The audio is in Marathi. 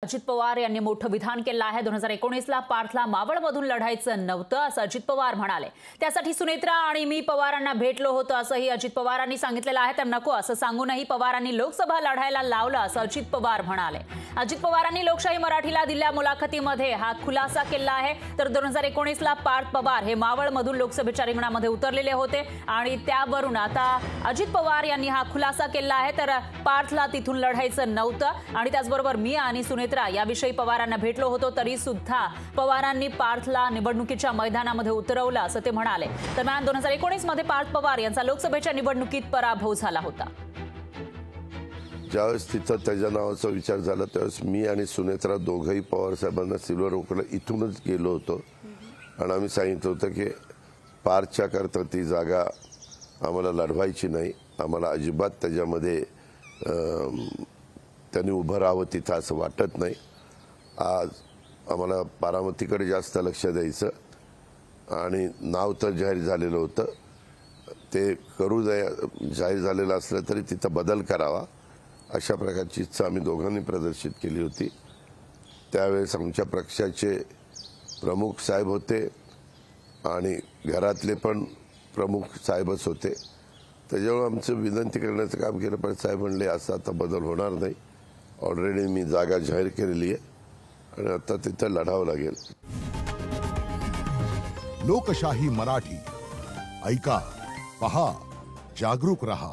अजित पवार यांनी मोठं विधान केलं आहे। 2019ला पार्थला मावळमधून लढायचं नव्हतं असं अजित पवार म्हणाले। त्यासाठी सुनेत्रा आणि मी पवारांना भेटलो होतो असंही अजित पवारांनी सांगितलेलं आहे। तर नको असं सांगूनही पवारांनी लोकसभा लढायला लावलं असं अजित पवार म्हणाले। अजित पवारांनी लोकशाही मराठीला दिलेल्या मुलाखतीमध्ये हा खुलासा केला आहे। तर 2019ला पार्थ पवार हे मावळमधून लोकसभेच्या रिंगणामध्ये उतरलेले होते आणि त्यावरून आता अजित पवार यांनी हा खुलासा केला आहे। तर पार्थला तिथून लढायचं नव्हतं आणि त्याचबरोबर मी आणि याविषयी पवारांना भेटलो होतो तरी सुद्धा पवारांनी पार्थला निवडणुकीच्या मैदानामध्ये उतरवलं असं ते म्हणाले। दरम्यान 2019 मध्ये पार्थ पवार यांचा लोकसभेच्या निवडणुकीत पराभव झाला होता। ज्यावेळेस तिथं त्याच्या नावाचा विचार झाला त्यावेळेस मी आणि सुनेत्रा दोघंही पवार साहेबांना सिल्वर ओकला इथूनच गेलो होतो आणि आम्ही सांगितलं होतं की पार्थच्या करता ती जागा आम्हाला लढवायची नाही, आम्हाला अजिबात त्याच्यामध्ये त्यांनी उभं राहावं तिथं असं वाटत नाही। आज आम्हाला बारामतीकडे जास्त लक्ष द्यायचं आणि नाव तर जाहीर झालेलं होतं, ते करू जाहीर झालेलं असलं तरी तिथं बदल करावा अशा प्रकारची इच्छा आम्ही दोघांनी प्रदर्शित केली होती। त्यावेळेस आमच्या पक्षाचे प्रमुख साहेब होते आणि घरातले पण प्रमुख साहेबच होते, त्याच्यामुळे आमचं विनंती करण्याचं काम केलं पण साहेब म्हणले असं आता बदल होणार नाही, ऑलरेडी मी जागा जाहीर केलेली आहे आणि आता तिथं लढावं लागेल। लोकशाही मराठी ऐका, पहा, जागरूक रहा।